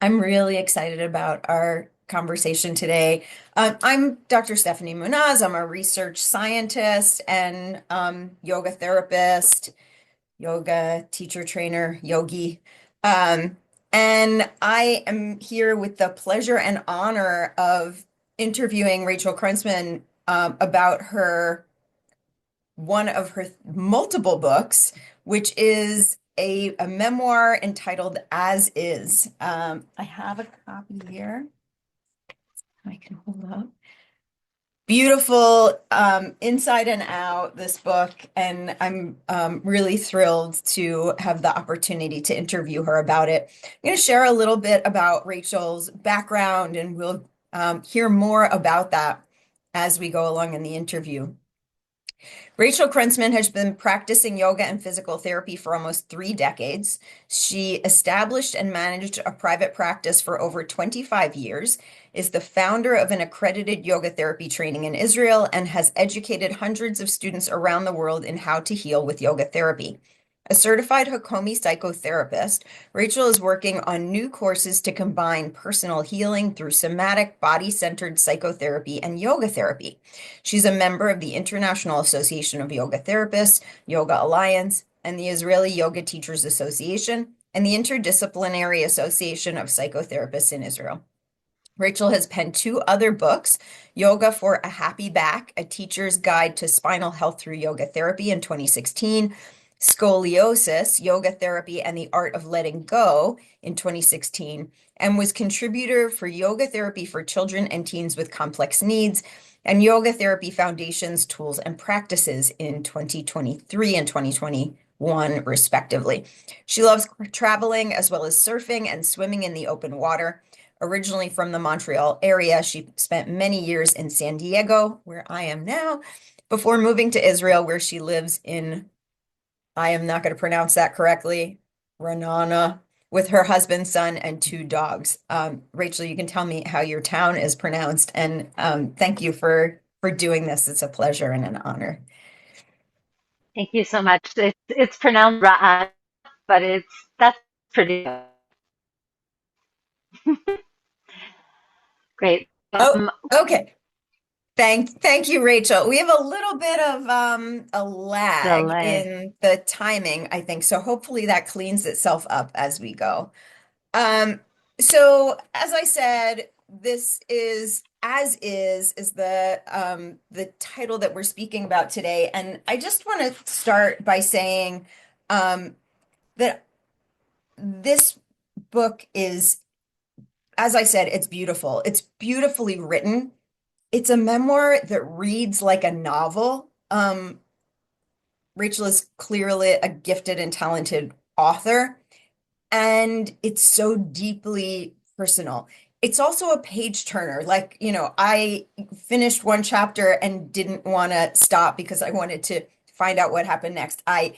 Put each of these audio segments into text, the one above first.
I'm really excited about our conversation today. I'm Dr. Steffany Moonaz. I'm a research scientist and yoga therapist, yoga teacher, trainer, yogi. Um, and I am here with the pleasure and honor of interviewing Rachel Krentzman about one of her multiple books, which is a memoir entitled As Is. I have a copy here I can hold up. Beautiful, inside and out, this book, and I'm really thrilled to have the opportunity to interview her about it. I'm going to share a little bit about Rachel's background, and we'll hear more about that as we go along in the interview. Rachel Krentzman has been practicing yoga and physical therapy for almost 3 decades. She established and managed a private practice for over 25 years, is the founder of an accredited yoga therapy training in Israel, and has educated hundreds of students around the world in how to heal with yoga therapy. A certified Hakomi psychotherapist, Rachel is working on new courses to combine personal healing through somatic, body-centered psychotherapy and yoga therapy. She's a member of the International Association of Yoga Therapists, Yoga Alliance, and the Israeli Yoga Teachers Association, and the Interdisciplinary Association of Psychotherapists in Israel. Rachel has penned 2 other books, Yoga for a Happy Back, A Teacher's Guide to Spinal Health Through Yoga Therapy in 2016, Scoliosis, Yoga Therapy and the Art of Letting Go in 2016, and was contributor for Yoga Therapy for Children and Teens with Complex Needs and Yoga Therapy Foundations, Tools, and Practices in 2023 and 2021, respectively. She loves traveling as well as surfing and swimming in the open water. Originally from the Montreal area, she spent many years in San Diego, where I am now, before moving to Israel, where she lives in, I am not going to pronounce that correctly, Renana, with her husband, son, and 2 dogs. Rachel, you can tell me how your town is pronounced, and thank you for doing this. It's a pleasure and an honor. Thank you so much. It's pronounced Ra'an, but that's pretty good. Great. Oh, okay. Thank you, Rachel. We have a little bit of a lag Delay. in the timing, I think. So hopefully that cleans itself up as we go. Um, so as I said, this is is the title that we're speaking about today. And I just want to start by saying that this book is, as I said, it's beautiful. It's beautifully written. It's a memoir that reads like a novel. Rachel is clearly a gifted and talented author, and it's so deeply personal. It's also a page turner. Like, I finished one chapter and didn't want to stop because I wanted to find out what happened next. I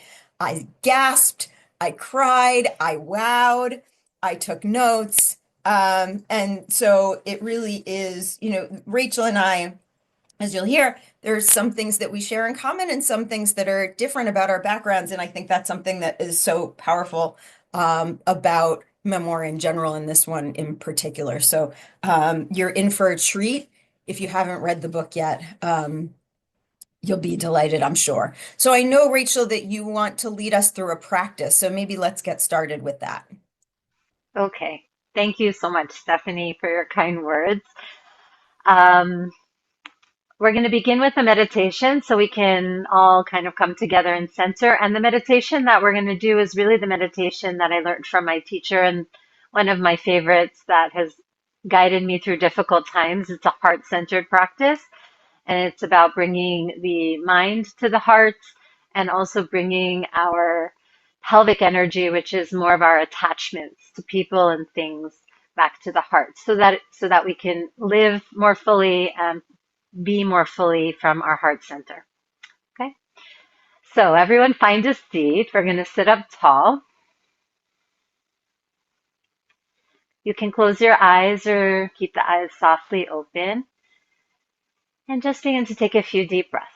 gasped, I cried, I wowed, I took notes. And so it really is, Rachel and I, as you'll hear, there's some things that we share in common and some things that are different about our backgrounds. And I think that's something that is so powerful about memoir in general, and this one in particular. So you're in for a treat. If you haven't read the book yet, you'll be delighted, I'm sure. So I know, Rachel, that you want to lead us through a practice. So maybe let's get started with that. Okay. Thank you so much, Stephanie, for your kind words. Um, we're going to begin with a meditation so we can all kind of come together and center. And the meditation that we're going to do is really the meditation that I learned from my teacher and one of my favorites that has guided me through difficult times. It's a heart-centered practice, and it's about bringing the mind to the heart and also bringing our pelvic energy, which is more of our attachments to people and things, back to the heart so that we can live more fully and be more fully from our heart center. Okay, so everyone find a seat. We're going to sit up tall. You can close your eyes or keep the eyes softly open and just begin to take a few deep breaths.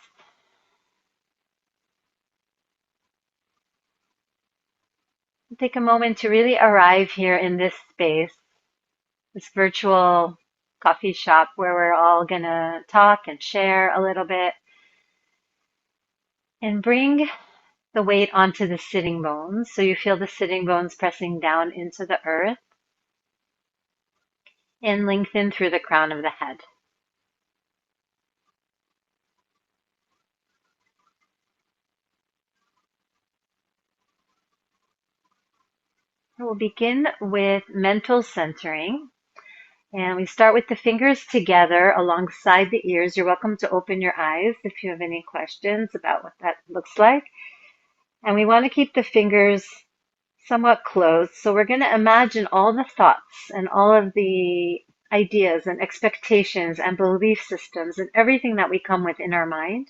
Take a moment to really arrive here in this space this virtual coffee shop where we're all going to talk and share a little bit and bring the weight onto the sitting bones. So you feel the sitting bones pressing down into the earth and lengthen through the crown of the head. We'll begin with mental centering. And we start with the fingers together alongside the ears. You're welcome to open your eyes if you have any questions about what that looks like. And we want to keep the fingers somewhat closed. So we're going to imagine all the thoughts and all of the ideas and expectations and belief systems and everything that we come with in our mind.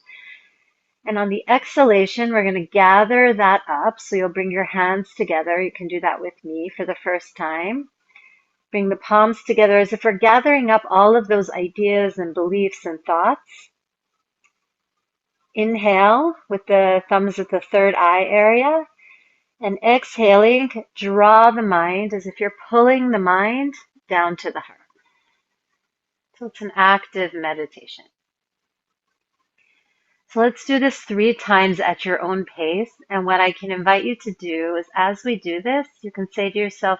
And on the exhalation, we're going to gather that up. So you'll bring your hands together. You can do that with me for the first time. Bring the palms together as if we're gathering up all of those ideas and beliefs and thoughts. Inhale with the thumbs at the third eye area. And exhaling, draw the mind as if you're pulling the mind down to the heart. So it's an active meditation. So let's do this 3 times at your own pace. And what I can invite you to do is as we do this, you can say to yourself,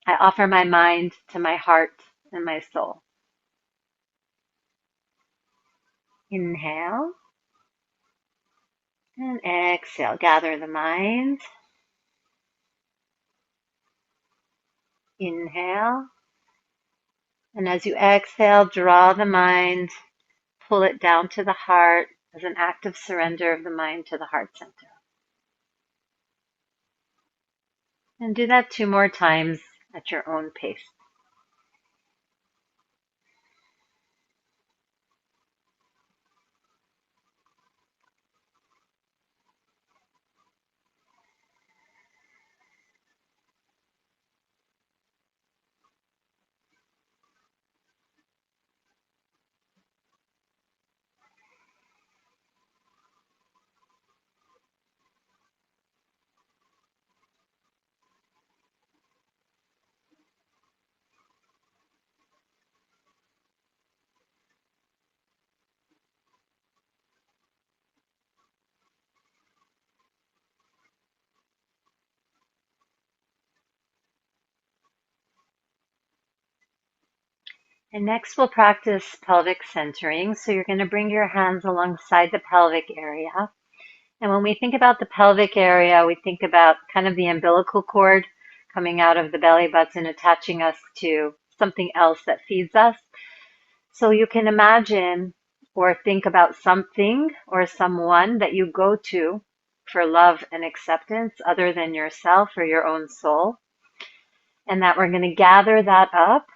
I offer my mind to my heart and my soul. Inhale and exhale. Gather the mind. Inhale. And as you exhale, draw the mind, pull it down to the heart as an act of surrender of the mind to the heart center. And do that 2 more times at your own pace. And next we'll practice pelvic centering. So you're going to bring your hands alongside the pelvic area. And when we think about the pelvic area, we think about kind of the umbilical cord coming out of the belly button, attaching us to something else that feeds us. So you can imagine or think about something or someone that you go to for love and acceptance other than yourself or your own soul. And that we're going to gather that up.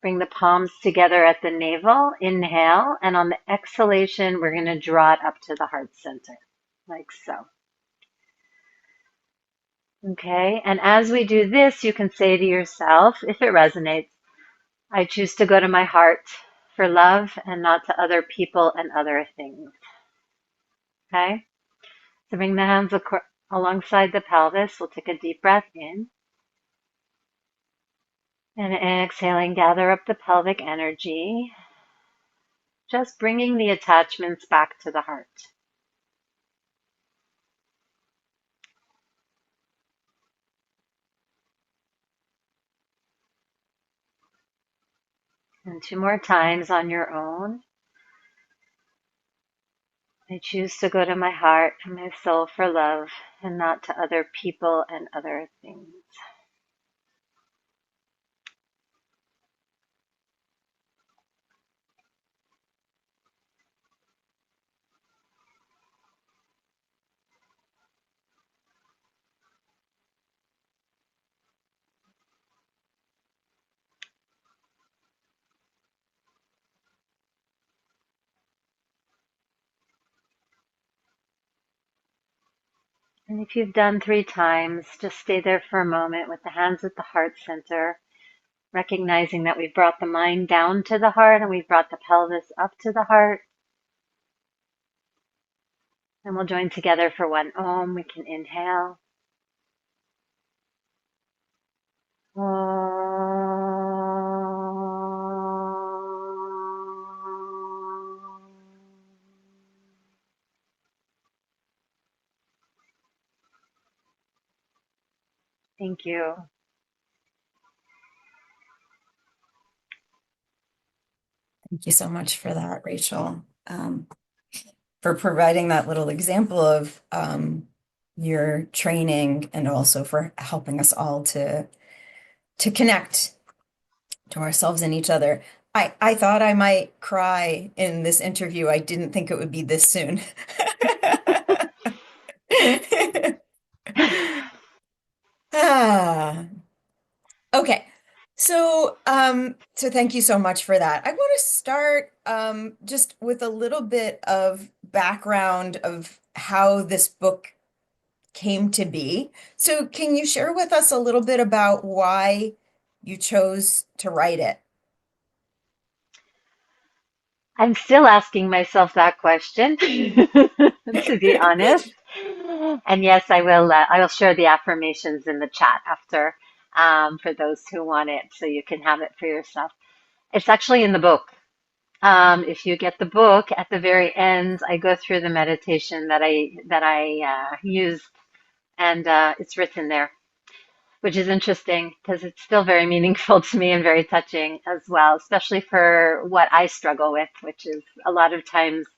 Bring the palms together at the navel, inhale, and on the exhalation, we're going to draw it up to the heart center, like so. Okay, and as we do this, you can say to yourself, if it resonates, I choose to go to my heart for love and not to other people and other things. Okay, so bring the hands alongside the pelvis. We'll take a deep breath in. And exhaling, gather up the pelvic energy. Just bringing the attachments back to the heart. And 2 more times on your own. I choose to go to my heart and my soul for love and not to other people and other things. And if you've done 3 times, just stay there for a moment with the hands at the heart center, recognizing that we've brought the mind down to the heart and we've brought the pelvis up to the heart. And we'll join together for 1 Om. We can inhale. Om. Thank you. Thank you so much for that, Rachel, for providing that little example of your training and also for helping us all to connect to ourselves and each other. I thought I might cry in this interview. I didn't think it would be this soon. Ah, okay. So thank you so much for that. I want to start just with a little bit of background of how this book came to be. So can you share with us a little bit about why you chose to write it? I'm still asking myself that question, to be honest. And yes, I will. I will share the affirmations in the chat after, for those who want it, so you can have it for yourself. It's actually in the book. If you get the book, at the very end, I go through the meditation that I used, and it's written there, which is interesting because it's still very meaningful to me and very touching as well, especially for what I struggle with, which is a lot of times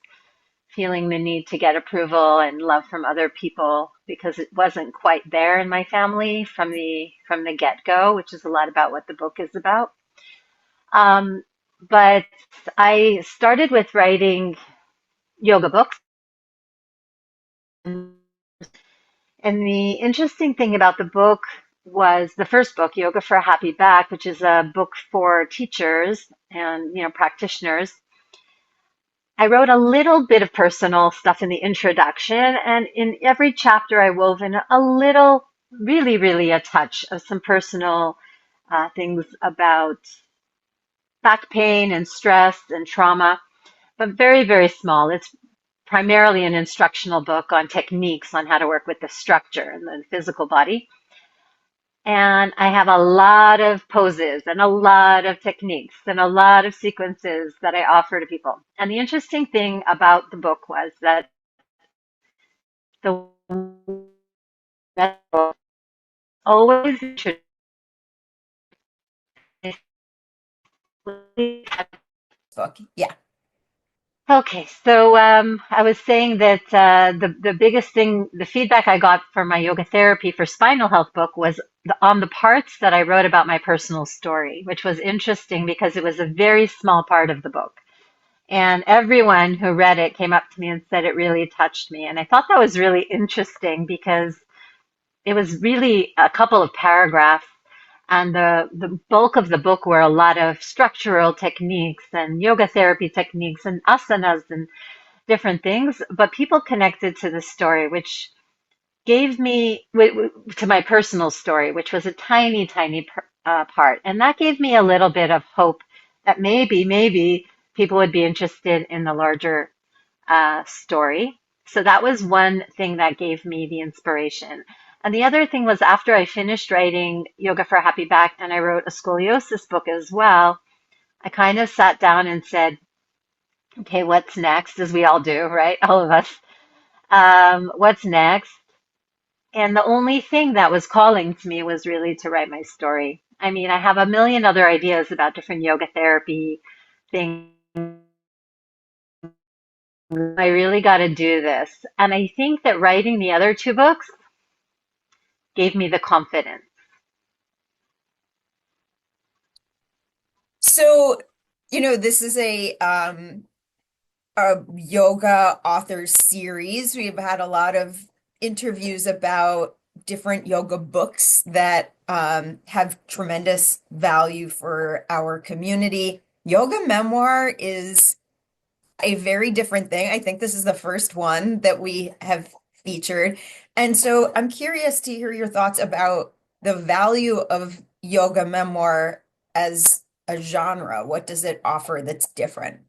feeling the need to get approval and love from other people because it wasn't quite there in my family from the get-go, which is a lot about what the book is about. Um, but I started with writing yoga books. And the interesting thing about the book was the first book, Yoga for a Happy Back, which is a book for teachers and practitioners. I wrote a little bit of personal stuff in the introduction, and in every chapter I wove in a little, really, really a touch of some personal things about back pain and stress and trauma, but very, very small. It's primarily an instructional book on techniques on how to work with the structure and the physical body. And I have a lot of poses and a lot of techniques and a lot of sequences that I offer to people. And the interesting thing about the book was that the that always Book. Yeah. okay. So I was saying that the biggest thing, the feedback I got for my yoga therapy for spinal health book was on the parts that I wrote about my personal story, which was interesting because it was a very small part of the book. And everyone who read it came up to me and said it really touched me. And I thought that was really interesting because it was really a couple of paragraphs. And the bulk of the book were a lot of structural techniques and yoga therapy techniques and asanas and different things. But people connected to the story, which gave me to my personal story, which was a tiny, tiny part. And that gave me a little bit of hope that maybe people would be interested in the larger story. So that was one thing that gave me the inspiration. And the other thing was after I finished writing Yoga for a Happy Back and I wrote a scoliosis book as well, I kind of sat down and said, okay, what's next? As we all do, right? All of us. What's next? And the only thing that was calling to me was really to write my story. I mean, I have a million other ideas about different yoga therapy things. I really got to do this. And I think that writing the other two books gave me the confidence. So, this is a yoga author series. We've had a lot of interviews about different yoga books that have tremendous value for our community. Yoga Memoir is a very different thing. I think this is the first one that we have featured. And so I'm curious to hear your thoughts about the value of yoga memoir as a genre. What does it offer that's different?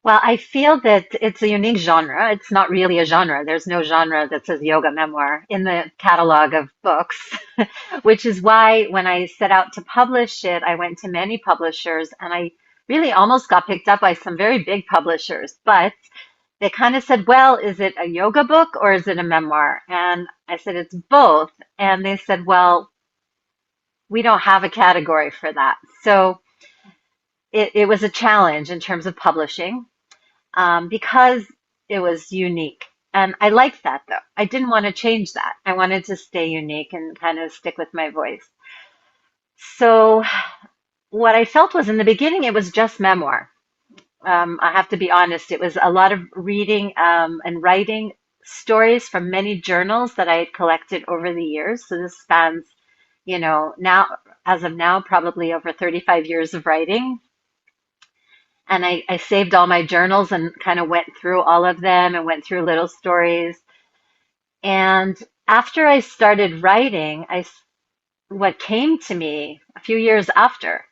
Well, I feel that it's a unique genre. It's not really a genre. There's no genre that says yoga memoir in the catalog of books, which is why when I set out to publish it, I went to many publishers and I really almost got picked up by some very big publishers. But they kind of said, well, is it a yoga book or is it a memoir? And I said, it's both. And they said, well, we don't have a category for that. So it was a challenge in terms of publishing, because it was unique. And I liked that though. I didn't want to change that. I wanted to stay unique and kind of stick with my voice. So what I felt was in the beginning, it was just memoir. I have to be honest, it was a lot of reading and writing stories from many journals that I had collected over the years. So this spans, now, as of now, probably over 35 years of writing. And I saved all my journals and kind of went through all of them and went through little stories. And after I started writing, what came to me a few years after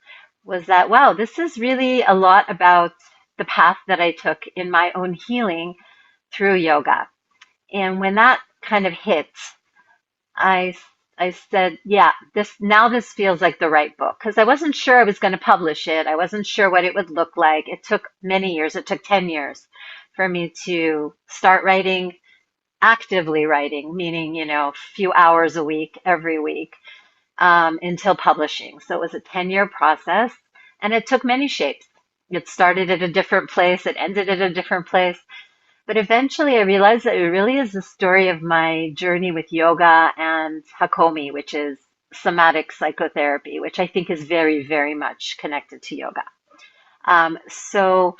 was that, wow, this is really a lot about the path that I took in my own healing through yoga. And when that kind of hit, I I said, yeah, this feels like the right book because I wasn't sure I was going to publish it. I wasn't sure what it would look like. It took many years. It took 10 years for me to start writing, actively writing, meaning, a few hours a week, every week, until publishing. So it was a 10-year process and it took many shapes. It started at a different place. It ended at a different place. But eventually I realized that it really is the story of my journey with yoga and Hakomi, which is somatic psychotherapy, which I think is very, very much connected to yoga. Um, so,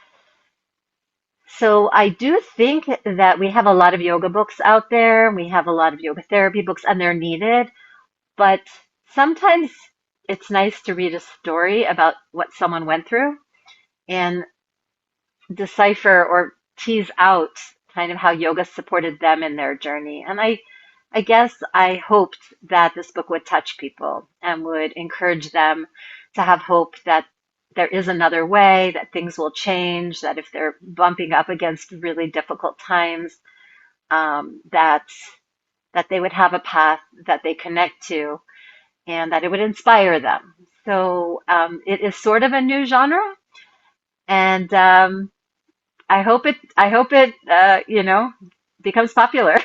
so I do think that we have a lot of yoga books out there. We have a lot of yoga therapy books, and they're needed. But sometimes it's nice to read a story about what someone went through and decipher or tease out kind of how yoga supported them in their journey. And I guess I hoped that this book would touch people and would encourage them to have hope that there is another way, that things will change, that if they're bumping up against really difficult times, that they would have a path that they connect to and that it would inspire them. So it is sort of a new genre, and I hope it becomes popular.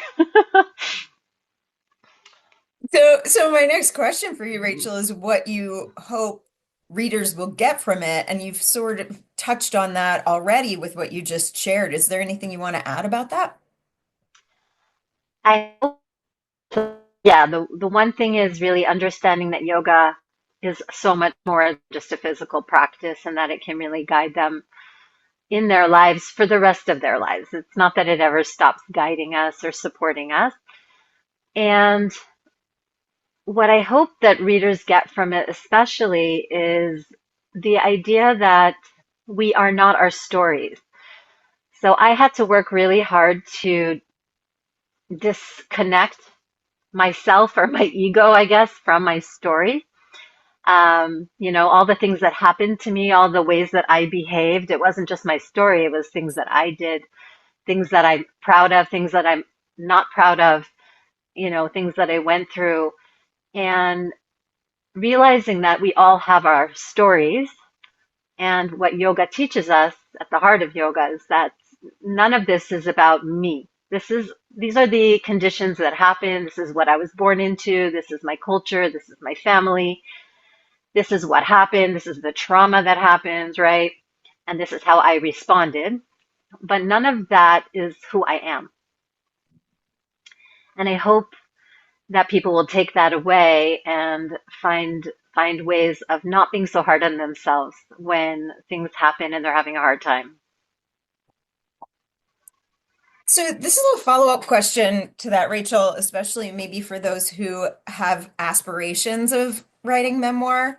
So my next question for you, Rachel, is what you hope readers will get from it. And you've sort of touched on that already with what you just shared. Is there anything you want to add about that? I hope, yeah, the one thing is really understanding that yoga is so much more than just a physical practice and that it can really guide them in their lives for the rest of their lives. It's not that it ever stops guiding us or supporting us. And what I hope that readers get from it, especially, is the idea that we are not our stories. So I had to work really hard to disconnect myself or my ego, I guess, from my story. All the things that happened to me, all the ways that I behaved. It wasn't just my story, it was things that I did, things that I'm proud of, things that I'm not proud of, things that I went through. And realizing that we all have our stories. And what yoga teaches us at the heart of yoga is that none of this is about me. These are the conditions that happen. This is what I was born into. This is my culture. This is my family. This is what happened. This is the trauma that happens, right? And this is how I responded. But none of that is who I am. And I hope that people will take that away and find ways of not being so hard on themselves when things happen and they're having a hard time. So this is a follow-up question to that, Rachel, especially maybe for those who have aspirations of writing memoir.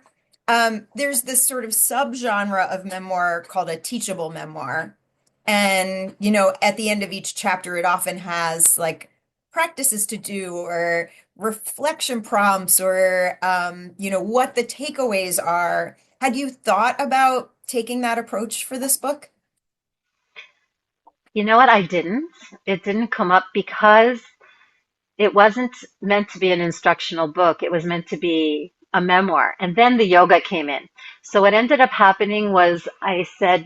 There's this sort of subgenre of memoir called a teachable memoir. And, at the end of each chapter, it often has like practices to do or reflection prompts or, what the takeaways are. Had you thought about taking that approach for this book? You know what? I didn't. It didn't come up because it wasn't meant to be an instructional book. It was meant to be a memoir. And then the yoga came in. So what ended up happening was I said,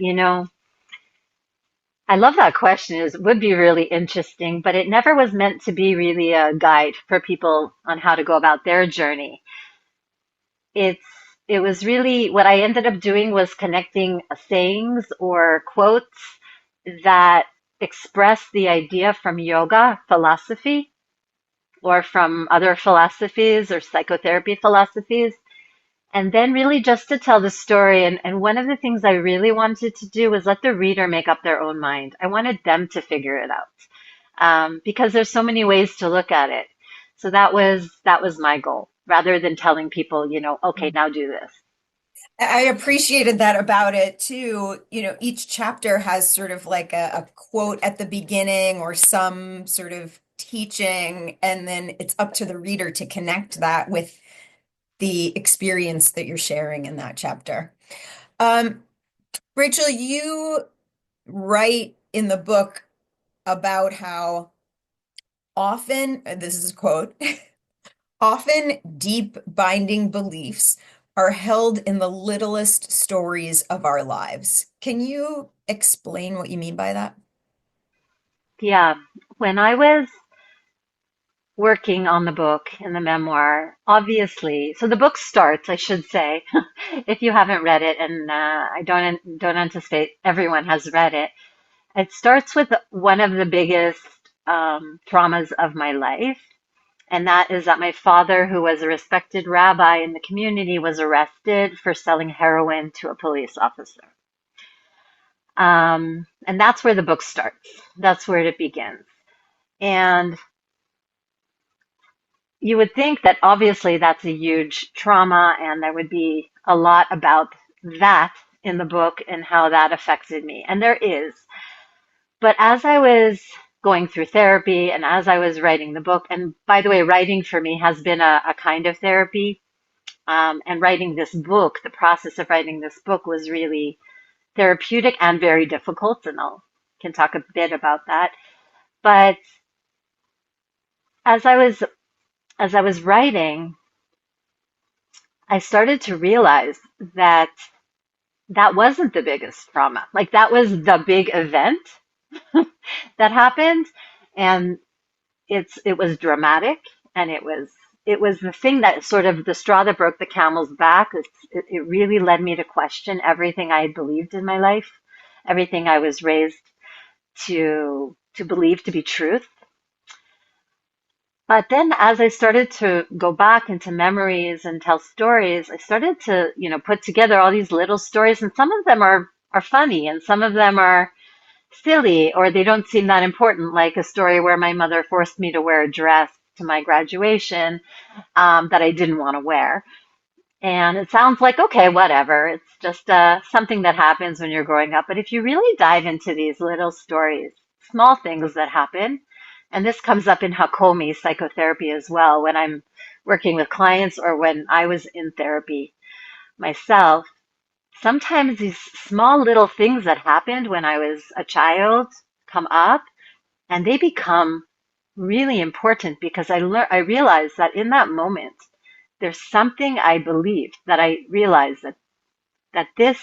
I love that question. It would be really interesting, but it never was meant to be really a guide for people on how to go about their journey. It's it was really what I ended up doing was connecting sayings or quotes that express the idea from yoga philosophy or from other philosophies or psychotherapy philosophies. And then really just to tell the story. And one of the things I really wanted to do was let the reader make up their own mind. I wanted them to figure it out because there's so many ways to look at it. So that was my goal, rather than telling people, okay, now do this. I appreciated that about it too. Each chapter has sort of like a quote at the beginning or some sort of teaching, and then it's up to the reader to connect that with the experience that you're sharing in that chapter. Um, Rachel, you write in the book about how often, this is a quote, often deep binding beliefs are held in the littlest stories of our lives. Can you explain what you mean by that? Yeah. When I was working on the book and the memoir, obviously, so the book starts, I should say, if you haven't read it, and I don't anticipate everyone has read it. It starts with one of the biggest traumas of my life, and that is that my father, who was a respected rabbi in the community, was arrested for selling heroin to a police officer. And that's where the book starts. That's where it begins. And you would think that obviously that's a huge trauma, and there would be a lot about that in the book and how that affected me. And there is. But as I was going through therapy and as I was writing the book, and by the way, writing for me has been a kind of therapy. And writing this book, the process of writing this book was really therapeutic and very difficult, and I can talk a bit about that. But as I was as I was writing, I started to realize that that wasn't the biggest trauma. Like that was the big event that happened, and it was dramatic, and it was the thing that sort of the straw that broke the camel's back. It really led me to question everything I had believed in my life, everything I was raised to believe to be truth. But then as I started to go back into memories and tell stories, I started to, put together all these little stories, and some of them are funny and some of them are silly, or they don't seem that important, like a story where my mother forced me to wear a dress to my graduation that I didn't want to wear. And it sounds like, okay, whatever. It's just something that happens when you're growing up. But if you really dive into these little stories, small things that happen, and this comes up in Hakomi psychotherapy as well, when I'm working with clients or when I was in therapy myself, sometimes these small little things that happened when I was a child come up, and they become really important because I realized that in that moment there's something I believed, that I realized that this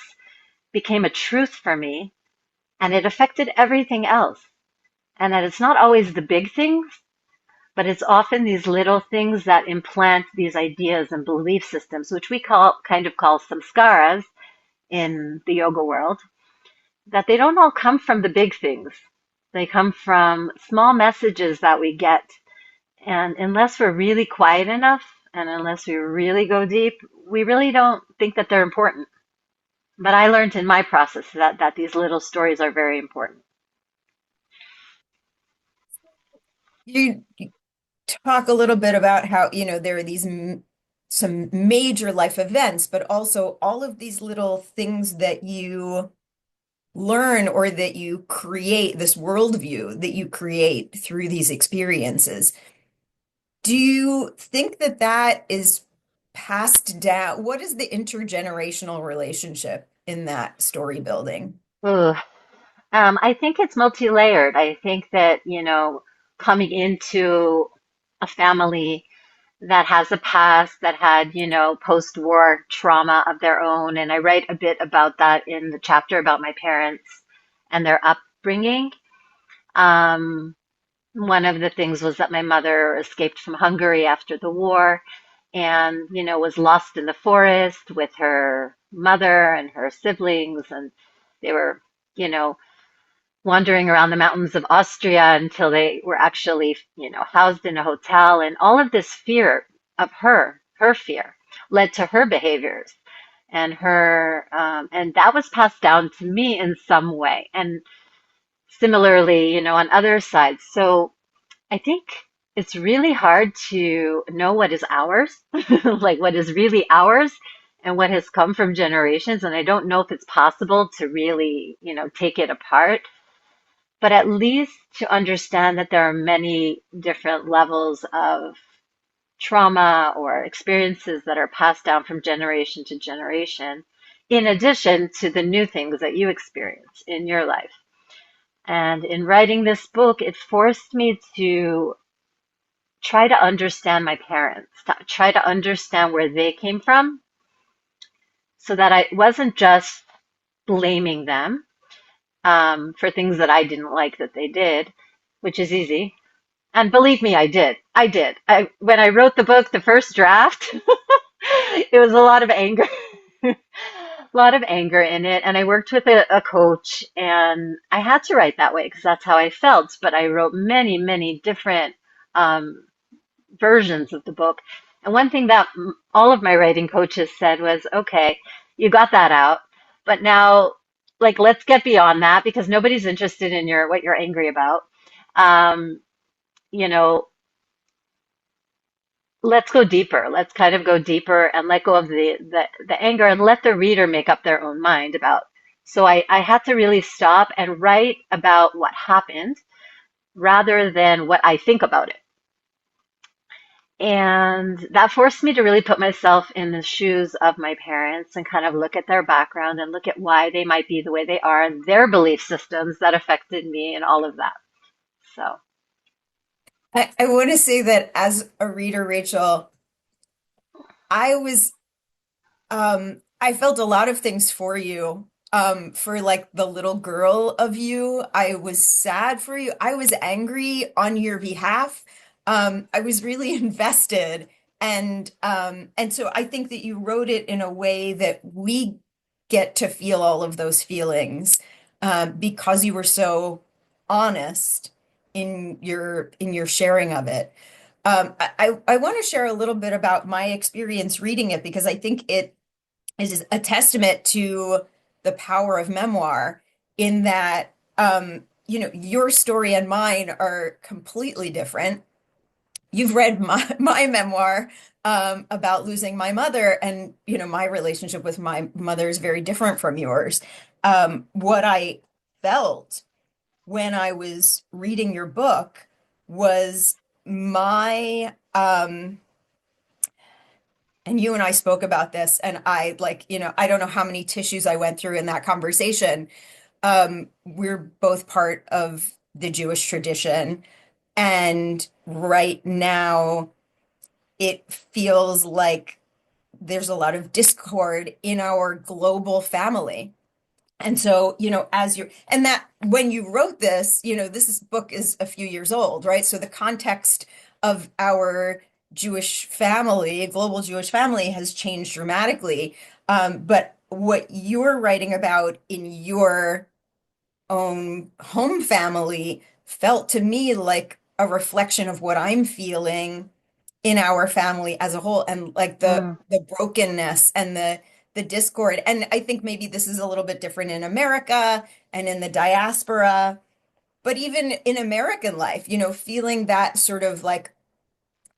became a truth for me, and it affected everything else, and that it's not always the big things, but it's often these little things that implant these ideas and belief systems, which we call samskaras in the yoga world, that they don't all come from the big things. They come from small messages that we get. And unless we're really quiet enough and unless we really go deep, we really don't think that they're important. But I learned in my process that these little stories are very important. You talk a little bit about how, there are these some major life events, but also all of these little things that you learn or that you create, this worldview that you create through these experiences. Do you think that that is passed down? What is the intergenerational relationship in that story building? Ugh. I think it's multi-layered. I think that, coming into a family that has a past, that had, post-war trauma of their own. And I write a bit about that in the chapter about my parents and their upbringing. Um, One of the things was that my mother escaped from Hungary after the war and, was lost in the forest with her mother and her siblings. And they were, you know, wandering around the mountains of Austria until they were actually, housed in a hotel. And all of this fear of her fear, led to her behaviors and and that was passed down to me in some way. And similarly, on other sides. So I think it's really hard to know what is ours, like what is really ours and what has come from generations. And I don't know if it's possible to really, take it apart, but at least to understand that there are many different levels of trauma or experiences that are passed down from generation to generation, in addition to the new things that you experience in your life. And in writing this book, it forced me to try to understand my parents, to try to understand where they came from so that I wasn't just blaming them for things that I didn't like that they did, which is easy. And believe me, I did. I did. When I wrote the book, the first draft, it was a lot of anger, a lot of anger in it. And I worked with a coach, and I had to write that way because that's how I felt. But I wrote many, many different um, versions of the book. And one thing that all of my writing coaches said was, okay, you got that out, but now, like, let's get beyond that because nobody's interested in what you're angry about. Um, you know, let's go deeper. Let's kind of go deeper and let go of the anger and let the reader make up their own mind about. So I had to really stop and write about what happened rather than what I think about it. And that forced me to really put myself in the shoes of my parents and kind of look at their background and look at why they might be the way they are and their belief systems that affected me and all of that. So, I want to say that as a reader, Rachel, I was I felt a lot of things for you. For like the little girl of you, I was sad for you. I was angry on your behalf. I was really invested. And so I think that you wrote it in a way that we get to feel all of those feelings, because you were so honest in your sharing of it. I want to share a little bit about my experience reading it because I think it is a testament to the power of memoir in that your story and mine are completely different. You've read my memoir about losing my mother, and my relationship with my mother is very different from yours. What I felt when I was reading your book was my and you and I spoke about this, and I like, I don't know how many tissues I went through in that conversation. We're both part of the Jewish tradition, and right now it feels like there's a lot of discord in our global family. And so, and that when you wrote this, this book is a few years old, right? So the context of our Jewish family, global Jewish family, has changed dramatically. But what you're writing about in your own home family felt to me like a reflection of what I'm feeling in our family as a whole, and like the mm, the brokenness and the discord. And I think maybe this is a little bit different in America and in the diaspora, but even in American life, feeling that sort of like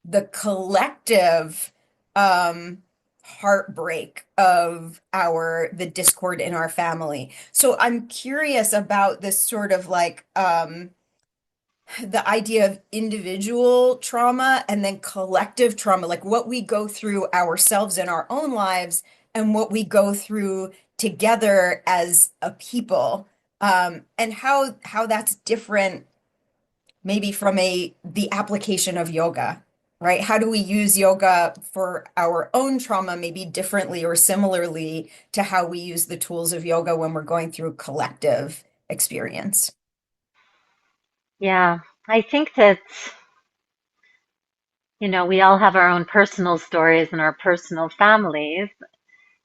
the collective um heartbreak of the discord in our family. So I'm curious about this sort of like the idea of individual trauma and then collective trauma, like what we go through ourselves in our own lives and what we go through together as a people, and how that's different maybe from the application of yoga, right? How do we use yoga for our own trauma, maybe differently or similarly to how we use the tools of yoga when we're going through collective experience? Yeah, I think that, we all have our own personal stories and our personal families.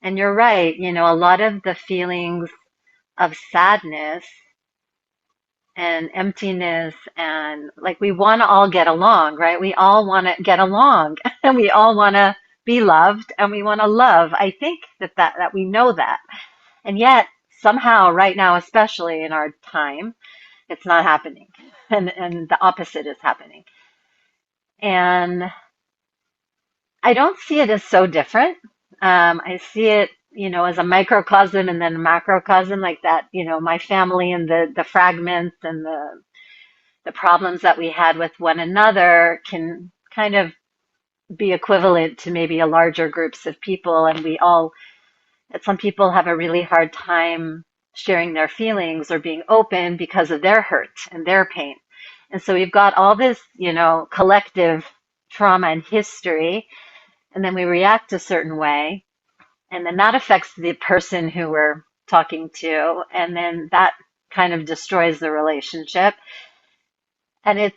And you're right, a lot of the feelings of sadness and emptiness and like we want to all get along, right? We all want to get along and we all want to be loved and we want to love. I think that we know that. And yet somehow right now, especially in our time, it's not happening. And the opposite is happening. And I don't see it as so different. I see it, as a microcosm and then a macrocosm, like that, my family and the fragments and the problems that we had with one another can kind of be equivalent to maybe a larger groups of people. And some people have a really hard time sharing their feelings or being open because of their hurt and their pain. And so we've got all this, collective trauma and history, and then we react a certain way. And then that affects the person who we're talking to. And then that kind of destroys the relationship. And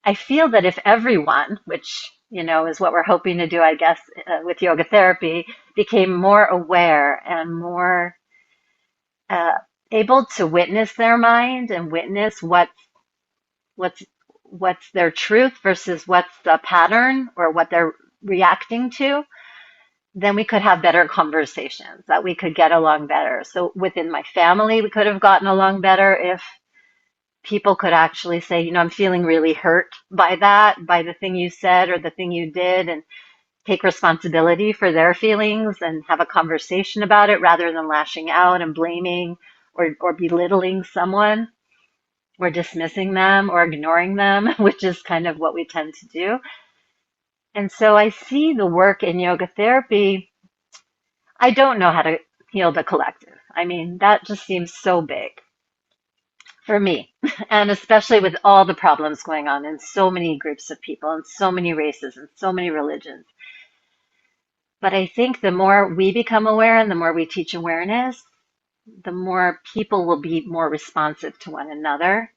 I feel that if everyone, which, is what we're hoping to do, I guess, with yoga therapy, became more aware and more uh, able to witness their mind and witness what's what's their truth versus what's the pattern or what they're reacting to, then we could have better conversations, that we could get along better. So within my family, we could have gotten along better if people could actually say, I'm feeling really hurt by that, by the thing you said or the thing you did, and take responsibility for their feelings and have a conversation about it rather than lashing out and blaming or belittling someone or dismissing them or ignoring them, which is kind of what we tend to do. And so I see the work in yoga therapy. I don't know how to heal the collective. I mean, that just seems so big for me. And especially with all the problems going on in so many groups of people and so many races and so many religions. But I think the more we become aware and the more we teach awareness, the more people will be more responsive to one another.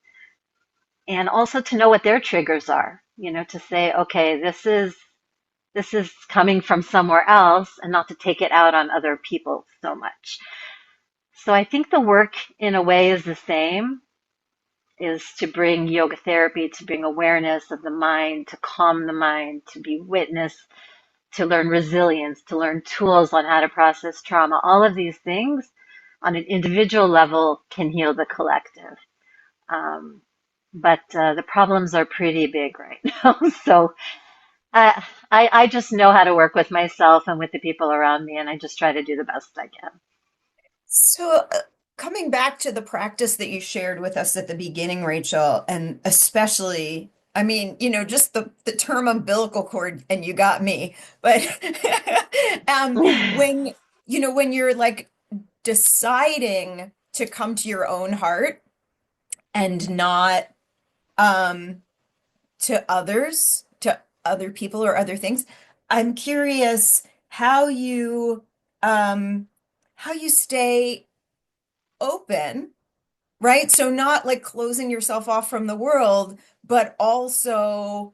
And also to know what their triggers are, to say, okay, this is coming from somewhere else and not to take it out on other people so much. So I think the work in a way is the same, is to bring yoga therapy, to bring awareness of the mind, to calm the mind, to be witness, to learn resilience, to learn tools on how to process trauma. All of these things on an individual level can heal the collective. Um, but the problems are pretty big right now. So I just know how to work with myself and with the people around me, and I just try to do the best I can. So, coming back to the practice that you shared with us at the beginning, Rachel, and especially, I mean, just the term umbilical cord, and you got me. But when when you're like deciding to come to your own heart and not um to others, to other people or other things, I'm curious um how you stay open, right? So not like closing yourself off from the world, but also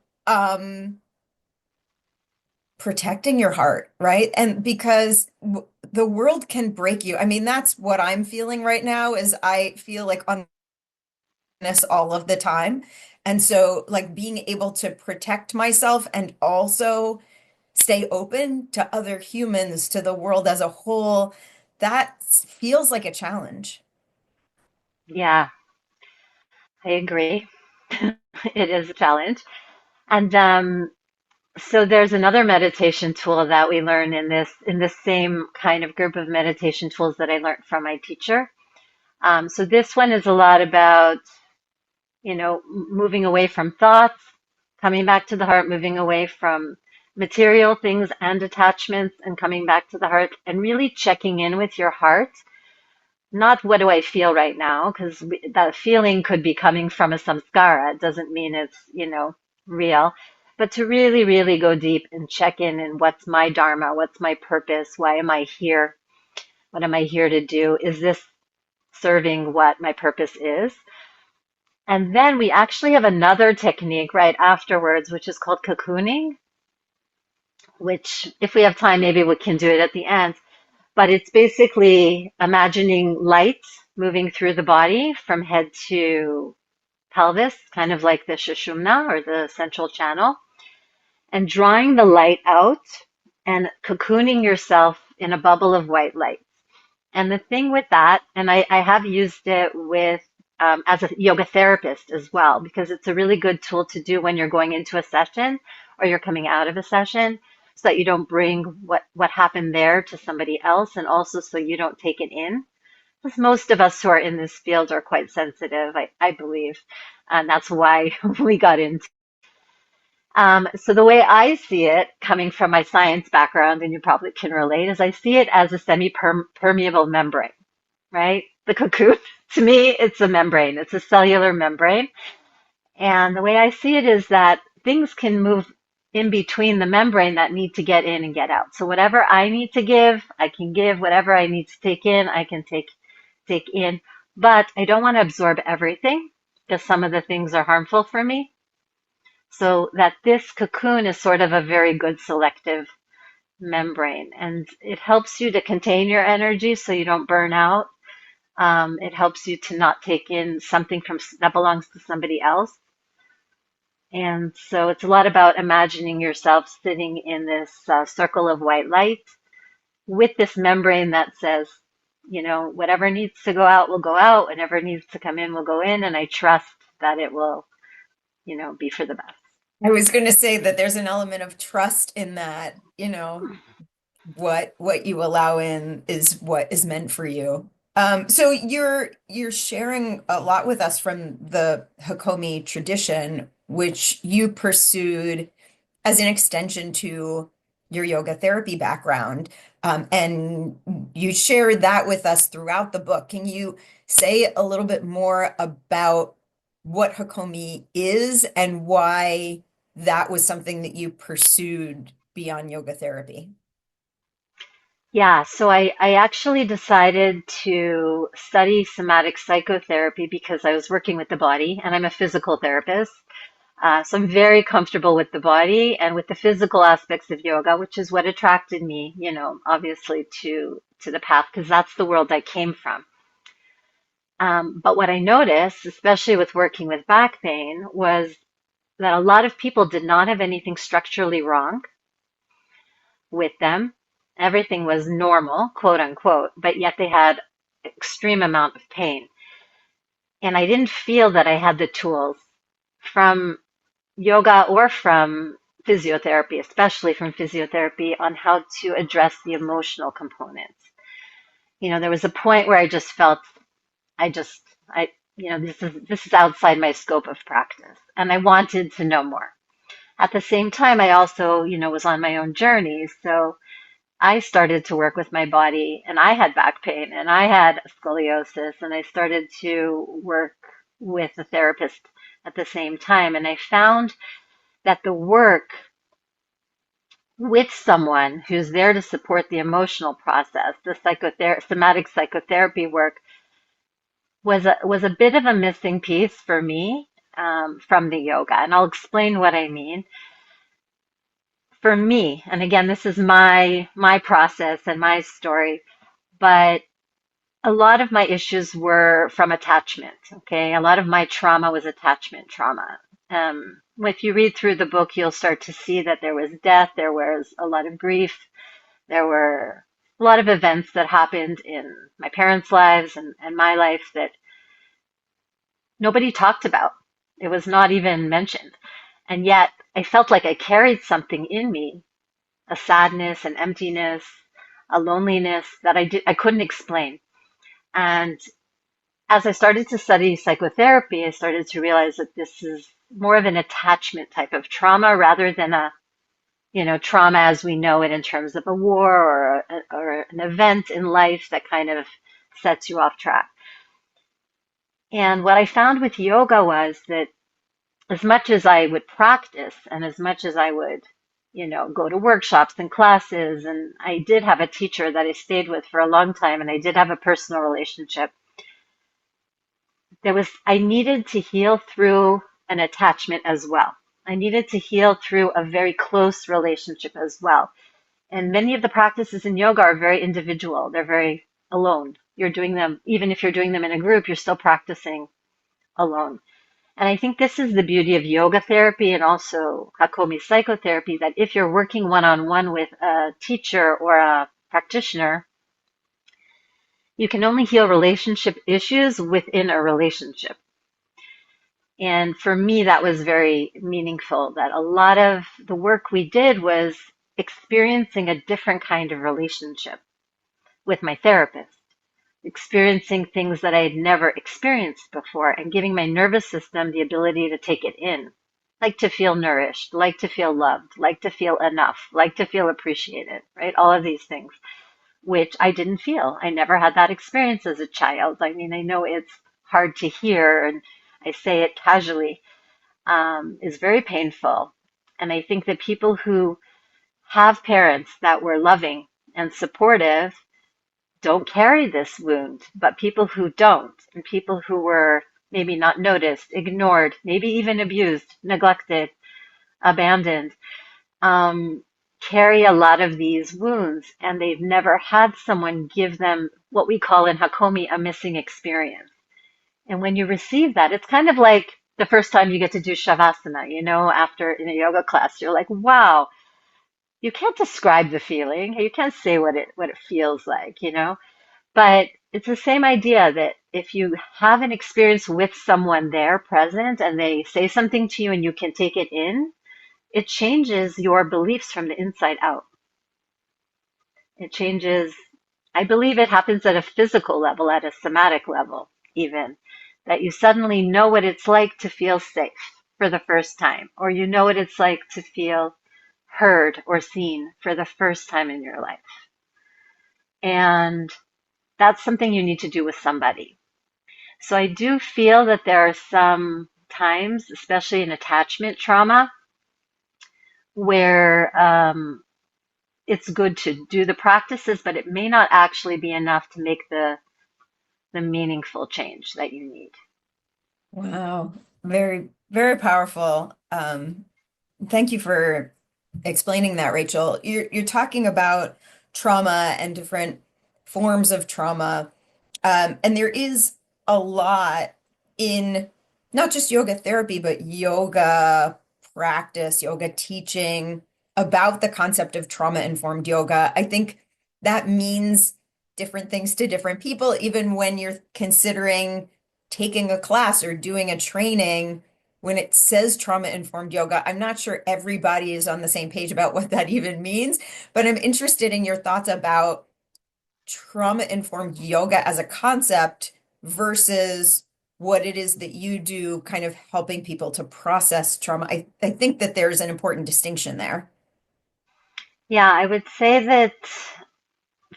protecting your heart, right? And because the world can break you. I mean, that's what I'm feeling right now is I feel like honest all of the time. And so like being able to protect myself and also stay open to other humans, to the world as a whole, that feels like a challenge. Yeah, I agree. It is a challenge. And so there's another meditation tool that we learn in this same kind of group of meditation tools that I learned from my teacher. So this one is a lot about, moving away from thoughts, coming back to the heart, moving away from material things and attachments, and coming back to the heart and really checking in with your heart. Not what do I feel right now, because that feeling could be coming from a samskara. It doesn't mean it's, real. But to really, really go deep and check in and what's my dharma? What's my purpose? Why am I here? What am I here to do? Is this serving what my purpose is? And then we actually have another technique right afterwards, which is called cocooning, which if we have time, maybe we can do it at the end. But it's basically imagining light moving through the body from head to pelvis, kind of like the Sushumna or the central channel, and drawing the light out and cocooning yourself in a bubble of white light. And the thing with that, and I have used it with as a yoga therapist as well, because it's a really good tool to do when you're going into a session or you're coming out of a session, so that you don't bring what happened there to somebody else, and also so you don't take it in. Because most of us who are in this field are quite sensitive, I believe, and that's why we got into. So the way I see it, coming from my science background, and you probably can relate, is I see it as a semi-permeable membrane, right? The cocoon, to me, it's a membrane. It's a cellular membrane. And the way I see it is that things can move in between the membrane that need to get in and get out. So whatever I need to give, I can give. Whatever I need to take in, I can take in. But I don't want to absorb everything, because some of the things are harmful for me. So that this cocoon is sort of a very good selective membrane, and it helps you to contain your energy so you don't burn out. It helps you to not take in something that belongs to somebody else. And so it's a lot about imagining yourself sitting in this circle of white light with this membrane that says, whatever needs to go out will go out, whatever needs to come in will go in, and I trust that it will, be for the best. I was going to say that there's an element of trust in that, what you allow in is what is meant for you. So you're sharing a lot with us from the Hakomi tradition, which you pursued as an extension to your yoga therapy background. And you shared that with us throughout the book. Can you say a little bit more about what Hakomi is and why that was something that you pursued beyond yoga therapy? Yeah, so I actually decided to study somatic psychotherapy because I was working with the body, and I'm a physical therapist. So I'm very comfortable with the body and with the physical aspects of yoga, which is what attracted me, obviously to the path, because that's the world I came from. But what I noticed, especially with working with back pain, was that a lot of people did not have anything structurally wrong with them. Everything was normal, quote unquote, but yet they had extreme amount of pain. And I didn't feel that I had the tools from yoga or from physiotherapy, especially from physiotherapy, on how to address the emotional components. There was a point where I just felt I just I this is outside my scope of practice, and I wanted to know more. At the same time, I also, was on my own journey, so I started to work with my body, and I had back pain and I had scoliosis, and I started to work with a therapist at the same time. And I found that the work with someone who's there to support the emotional process, the somatic psychotherapy work, was a bit of a missing piece for me from the yoga. And I'll explain what I mean. For me, and again, this is my process and my story, but a lot of my issues were from attachment. Okay, a lot of my trauma was attachment trauma. If you read through the book, you'll start to see that there was death, there was a lot of grief, there were a lot of events that happened in my parents' lives and my life that nobody talked about. It was not even mentioned. And yet I felt like I carried something in me, a sadness, an emptiness, a loneliness that I couldn't explain. And as I started to study psychotherapy, I started to realize that this is more of an attachment type of trauma rather than trauma as we know it in terms of a war or an event in life that kind of sets you off track. And what I found with yoga was that as much as I would practice and as much as I would, go to workshops and classes, and I did have a teacher that I stayed with for a long time, and I did have a personal relationship, I needed to heal through an attachment as well. I needed to heal through a very close relationship as well. And many of the practices in yoga are very individual. They're very alone. You're doing them, even if you're doing them in a group, you're still practicing alone. And I think this is the beauty of yoga therapy and also Hakomi psychotherapy, that if you're working one-on-one with a teacher or a practitioner, you can only heal relationship issues within a relationship. And for me, that was very meaningful, that a lot of the work we did was experiencing a different kind of relationship with my therapist, experiencing things that I had never experienced before, and giving my nervous system the ability to take it in, like to feel nourished, like to feel loved, like to feel enough, like to feel appreciated, right? All of these things, which I didn't feel. I never had that experience as a child. I mean, I know it's hard to hear, and I say it casually, is very painful. And I think that people who have parents that were loving and supportive don't carry this wound, but people who don't, and people who were maybe not noticed, ignored, maybe even abused, neglected, abandoned, carry a lot of these wounds, and they've never had someone give them what we call in Hakomi a missing experience. And when you receive that, it's kind of like the first time you get to do Shavasana, after in a yoga class, you're like, wow, you can't describe the feeling. You can't say what it feels like. But it's the same idea that if you have an experience with someone there present and they say something to you and you can take it in, it changes your beliefs from the inside out. It changes, I believe it happens at a physical level, at a somatic level, even, that you suddenly know what it's like to feel safe for the first time, or you know what it's like to feel heard or seen for the first time in your life. And that's something you need to do with somebody. So I do feel that there are some times, especially in attachment trauma, where it's good to do the practices, but it may not actually be enough to make the meaningful change that you need. Wow. Very, very powerful. Thank you for explaining that, Rachel. You're talking about trauma and different forms of trauma. And there is a lot in not just yoga therapy, but yoga practice, yoga teaching about the concept of trauma-informed yoga. I think that means different things to different people, even when you're considering taking a class or doing a training. When it says trauma-informed yoga, I'm not sure everybody is on the same page about what that even means, but I'm interested in your thoughts about trauma-informed yoga as a concept versus what it is that you do, kind of helping people to process trauma. I think that there's an important distinction there. Yeah, I would say that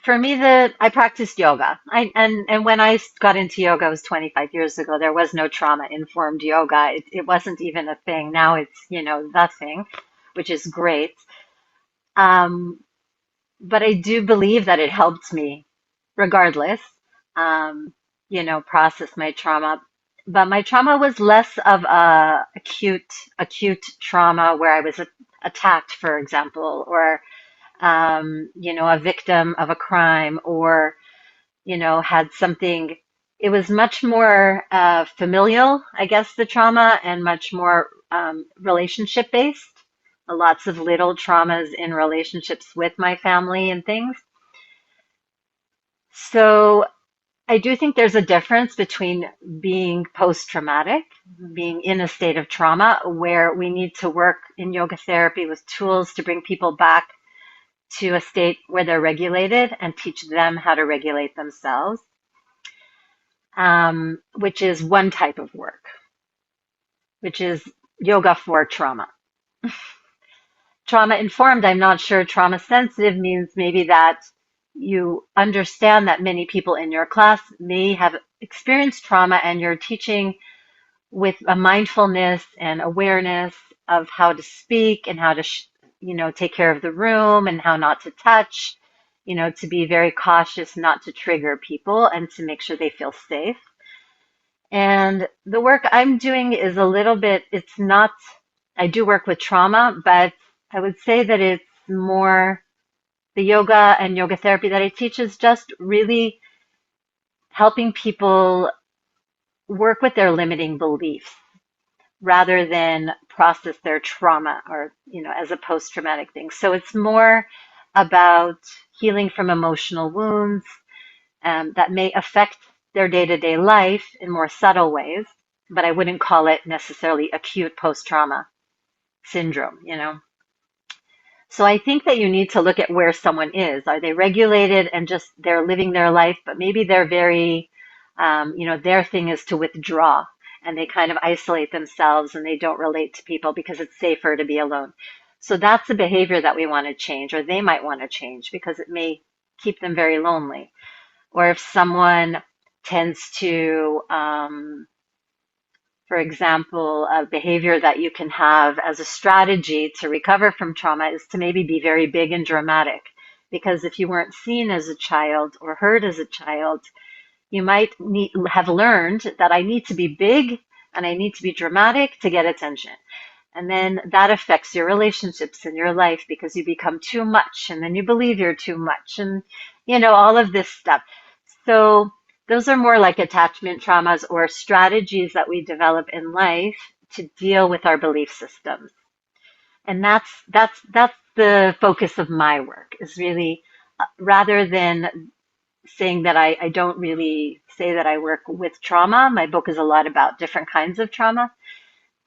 for me, I practiced yoga. And when I got into yoga, it was 25 years ago. There was no trauma-informed yoga. It wasn't even a thing. Now it's the thing, which is great. Um, but I do believe that it helped me regardless, um, process my trauma. But my trauma was less of a acute trauma where I was attacked, for example, or a victim of a crime, or had something. It was much more familial, I guess, the trauma, and much more relationship based. Lots of little traumas in relationships with my family and things. So I do think there's a difference between being post-traumatic, being in a state of trauma, where we need to work in yoga therapy with tools to bring people back to a state where they're regulated and teach them how to regulate themselves, which is one type of work, which is yoga for trauma. Trauma informed, I'm not sure. Trauma sensitive means maybe that you understand that many people in your class may have experienced trauma, and you're teaching with a mindfulness and awareness of how to speak and how to, take care of the room and how not to touch, to be very cautious not to trigger people and to make sure they feel safe. And the work I'm doing is a little bit, it's not, I do work with trauma, but I would say that it's more the yoga and yoga therapy that I teach is just really helping people work with their limiting beliefs rather than process their trauma or, as a post-traumatic thing. So it's more about healing from emotional wounds that may affect their day-to-day life in more subtle ways, but I wouldn't call it necessarily acute post-trauma syndrome. So I think that you need to look at where someone is. Are they regulated and just they're living their life, but maybe they're very, their thing is to withdraw and they kind of isolate themselves and they don't relate to people because it's safer to be alone. So that's the behavior that we want to change, or they might want to change because it may keep them very lonely. Or if someone tends to, for example, a behavior that you can have as a strategy to recover from trauma is to maybe be very big and dramatic. Because if you weren't seen as a child or heard as a child, you might have learned that I need to be big and I need to be dramatic to get attention. And then that affects your relationships in your life because you become too much and then you believe you're too much and, all of this stuff. So those are more like attachment traumas or strategies that we develop in life to deal with our belief systems. And that's the focus of my work is really rather than saying that I don't really say that I work with trauma. My book is a lot about different kinds of trauma.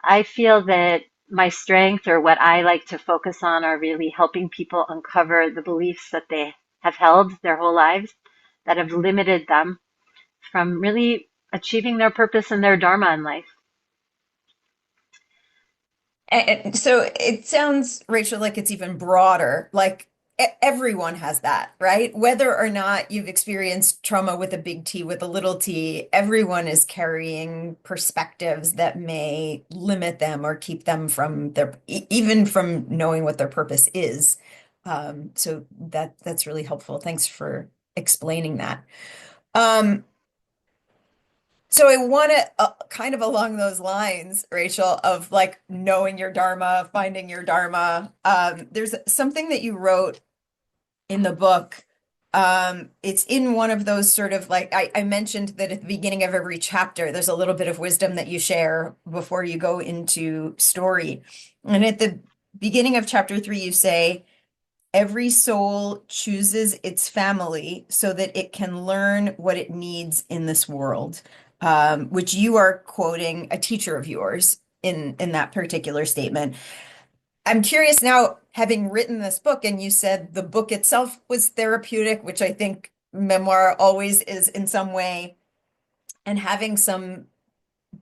I feel that my strength or what I like to focus on are really helping people uncover the beliefs that they have held their whole lives that have limited them from really achieving their purpose and their dharma in life. And so it sounds, Rachel, like it's even broader. Like everyone has that, right? Whether or not you've experienced trauma with a big T, with a little t, everyone is carrying perspectives that may limit them or keep them from even from knowing what their purpose is. So that's really helpful. Thanks for explaining that. Um, so I want to kind of along those lines, Rachel, of like knowing your dharma, finding your dharma. There's something that you wrote in the book. It's in one of those sort of like I mentioned that at the beginning of every chapter, there's a little bit of wisdom that you share before you go into story. And at the beginning of chapter 3, you say, every soul chooses its family so that it can learn what it needs in this world, which you are quoting a teacher of yours in that particular statement. I'm curious now, having written this book, and you said the book itself was therapeutic, which I think memoir always is in some way, and having some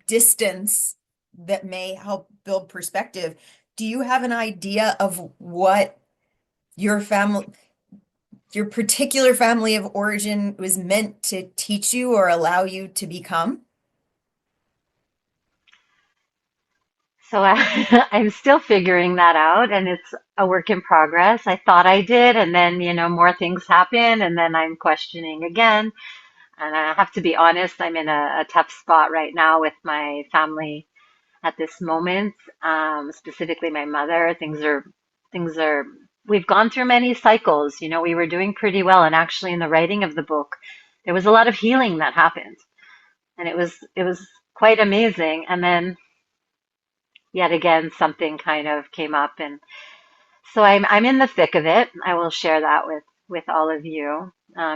distance that may help build perspective. Do you have an idea of what your family, your particular family of origin was meant to teach you or allow you to become? So I'm still figuring that out, and it's a work in progress. I thought I did, and then, more things happen, and then I'm questioning again. And I have to be honest, I'm in a tough spot right now with my family at this moment, specifically my mother. Things are, we've gone through many cycles. We were doing pretty well, and actually in the writing of the book, there was a lot of healing that happened, and it was quite amazing. And then yet again, something kind of came up, and so I'm in the thick of it. I will share that with all of you.